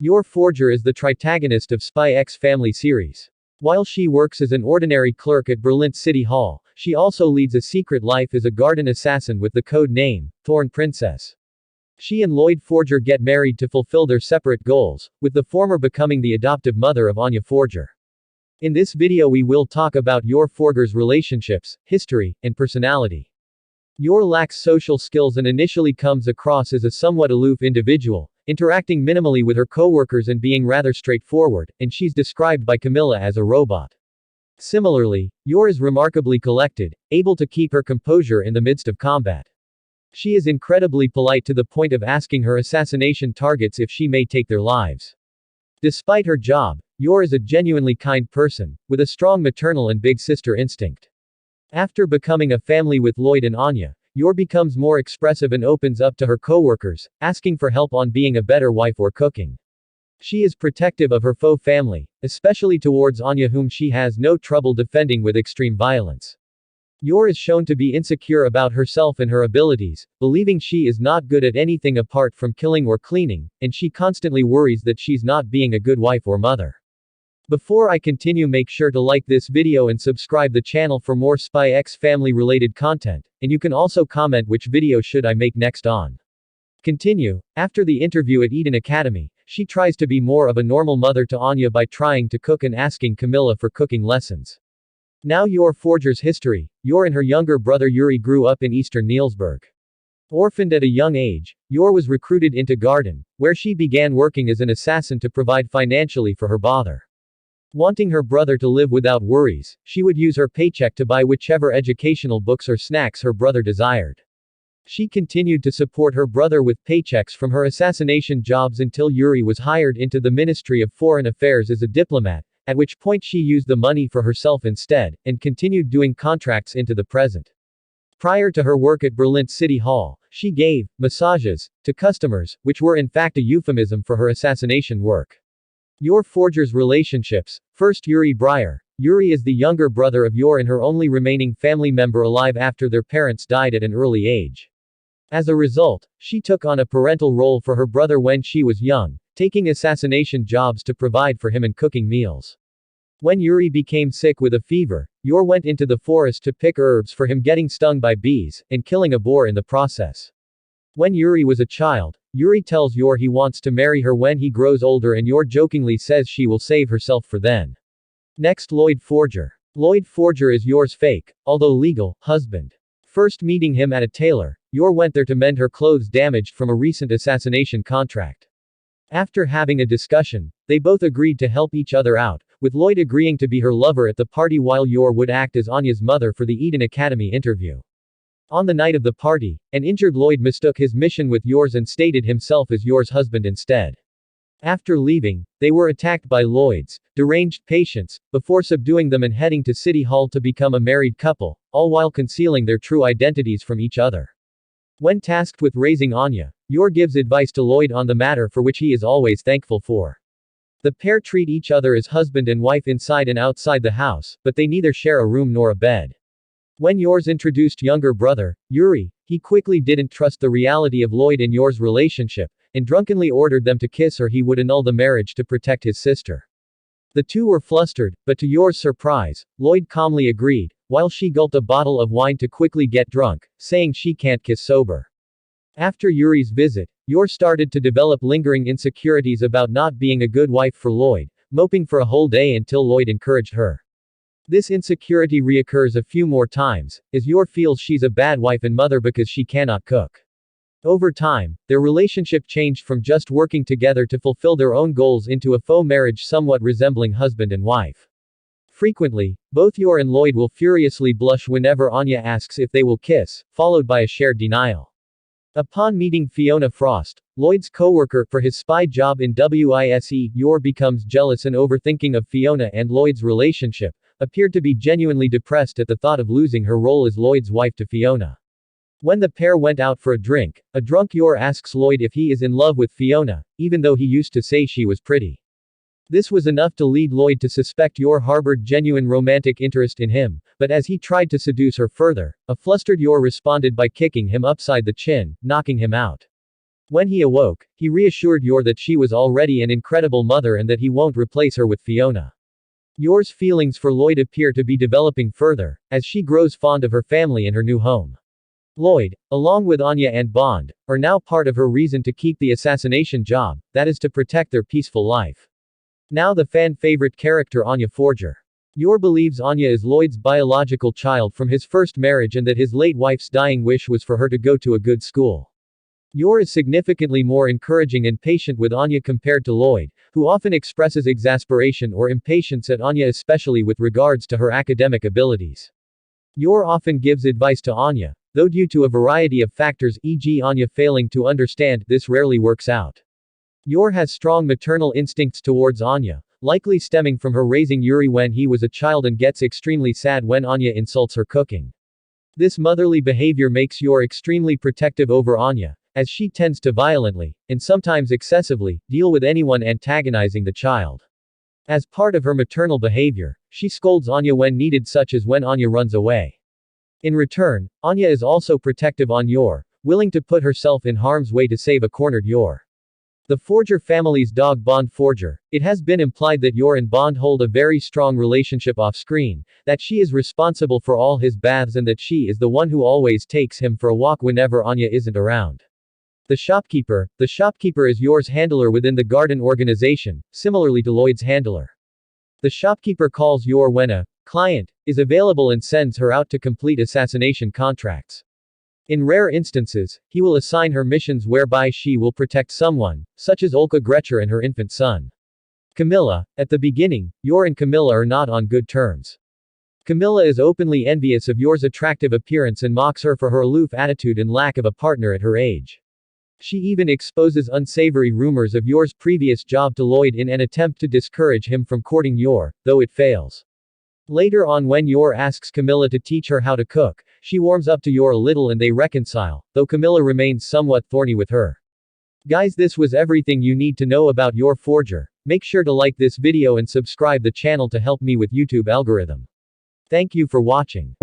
Yor Forger is the protagonist of Spy X Family series. While she works as an ordinary clerk at Berlin City Hall, she also leads a secret life as a garden assassin with the code name, Thorn Princess. She and Lloyd Forger get married to fulfill their separate goals, with the former becoming the adoptive mother of Anya Forger. In this video we will talk about Yor Forger's relationships, history, and personality. Yor lacks social skills and initially comes across as a somewhat aloof individual, interacting minimally with her coworkers and being rather straightforward, and she's described by Camilla as a robot. Similarly, Yor is remarkably collected, able to keep her composure in the midst of combat. She is incredibly polite to the point of asking her assassination targets if she may take their lives. Despite her job, Yor is a genuinely kind person, with a strong maternal and big sister instinct. After becoming a family with Lloyd and Anya, Yor becomes more expressive and opens up to her coworkers, asking for help on being a better wife or cooking. She is protective of her faux family, especially towards Anya whom she has no trouble defending with extreme violence. Yor is shown to be insecure about herself and her abilities, believing she is not good at anything apart from killing or cleaning, and she constantly worries that she's not being a good wife or mother. Before I continue, make sure to like this video and subscribe the channel for more Spy X family related content, and you can also comment which video should I make next on. Continue. After the interview at Eden Academy, she tries to be more of a normal mother to Anya by trying to cook and asking Camilla for cooking lessons. Now Yor Forger's history. Yor and her younger brother Yuri grew up in eastern Nielsburg. Orphaned at a young age, Yor was recruited into Garden, where she began working as an assassin to provide financially for her father. Wanting her brother to live without worries, she would use her paycheck to buy whichever educational books or snacks her brother desired. She continued to support her brother with paychecks from her assassination jobs until Yuri was hired into the Ministry of Foreign Affairs as a diplomat, at which point she used the money for herself instead, and continued doing contracts into the present. Prior to her work at Berlin City Hall, she gave massages to customers, which were in fact a euphemism for her assassination work. Yor Forger's relationships. First, Yuri Breyer. Yuri is the younger brother of Yor and her only remaining family member alive after their parents died at an early age. As a result, she took on a parental role for her brother when she was young, taking assassination jobs to provide for him and cooking meals. When Yuri became sick with a fever, Yor went into the forest to pick herbs for him, getting stung by bees, and killing a boar in the process. When Yuri was a child, Yuri tells Yor he wants to marry her when he grows older, and Yor jokingly says she will save herself for then. Next, Lloyd Forger. Lloyd Forger is Yor's fake, although legal, husband. First meeting him at a tailor, Yor went there to mend her clothes damaged from a recent assassination contract. After having a discussion, they both agreed to help each other out, with Lloyd agreeing to be her lover at the party while Yor would act as Anya's mother for the Eden Academy interview. On the night of the party, an injured Lloyd mistook his mission with Yor's and stated himself as Yor's husband instead. After leaving, they were attacked by Lloyd's deranged patients, before subduing them and heading to City Hall to become a married couple, all while concealing their true identities from each other. When tasked with raising Anya, Yor gives advice to Lloyd on the matter, for which he is always thankful for. The pair treat each other as husband and wife inside and outside the house, but they neither share a room nor a bed. When Yor's introduced younger brother, Yuri, he quickly didn't trust the reality of Lloyd and Yor's relationship, and drunkenly ordered them to kiss or he would annul the marriage to protect his sister. The two were flustered, but to Yor's surprise, Lloyd calmly agreed, while she gulped a bottle of wine to quickly get drunk, saying she can't kiss sober. After Yuri's visit, Yor started to develop lingering insecurities about not being a good wife for Lloyd, moping for a whole day until Lloyd encouraged her. This insecurity reoccurs a few more times, as Yor feels she's a bad wife and mother because she cannot cook. Over time, their relationship changed from just working together to fulfill their own goals into a faux marriage somewhat resembling husband and wife. Frequently, both Yor and Lloyd will furiously blush whenever Anya asks if they will kiss, followed by a shared denial. Upon meeting Fiona Frost, Lloyd's co-worker for his spy job in WISE, Yor becomes jealous and overthinking of Fiona and Lloyd's relationship, appeared to be genuinely depressed at the thought of losing her role as Lloyd's wife to Fiona. When the pair went out for a drink, a drunk Yor asks Lloyd if he is in love with Fiona, even though he used to say she was pretty. This was enough to lead Lloyd to suspect Yor harbored genuine romantic interest in him, but as he tried to seduce her further, a flustered Yor responded by kicking him upside the chin, knocking him out. When he awoke, he reassured Yor that she was already an incredible mother and that he won't replace her with Fiona. Yor's feelings for Lloyd appear to be developing further, as she grows fond of her family and her new home. Lloyd, along with Anya and Bond, are now part of her reason to keep the assassination job, that is to protect their peaceful life. Now the fan-favorite character Yor Forger. Yor believes Anya is Lloyd's biological child from his first marriage and that his late wife's dying wish was for her to go to a good school. Yor is significantly more encouraging and patient with Anya compared to Lloyd, who often expresses exasperation or impatience at Anya, especially with regards to her academic abilities. Yor often gives advice to Anya, though due to a variety of factors, e.g. Anya failing to understand, this rarely works out. Yor has strong maternal instincts towards Anya, likely stemming from her raising Yuri when he was a child, and gets extremely sad when Anya insults her cooking. This motherly behavior makes Yor extremely protective over Anya, as she tends to violently, and sometimes excessively, deal with anyone antagonizing the child. As part of her maternal behavior, she scolds Anya when needed, such as when Anya runs away. In return, Anya is also protective on Yor, willing to put herself in harm's way to save a cornered Yor. The Forger family's dog Bond Forger. It has been implied that Yor and Bond hold a very strong relationship off-screen, that she is responsible for all his baths and that she is the one who always takes him for a walk whenever Anya isn't around. The shopkeeper is Yor's handler within the garden organization, similarly to Lloyd's handler. The shopkeeper calls Yor when a client is available and sends her out to complete assassination contracts. In rare instances, he will assign her missions whereby she will protect someone, such as Olga Gretcher and her infant son. Camilla. At the beginning, Yor and Camilla are not on good terms. Camilla is openly envious of Yor's attractive appearance and mocks her for her aloof attitude and lack of a partner at her age. She even exposes unsavory rumors of Yor's previous job to Lloyd in an attempt to discourage him from courting Yor, though it fails. Later on, when Yor asks Camilla to teach her how to cook, she warms up to Yor a little and they reconcile, though Camilla remains somewhat thorny with her. Guys, this was everything you need to know about Yor Forger. Make sure to like this video and subscribe the channel to help me with YouTube algorithm. Thank you for watching.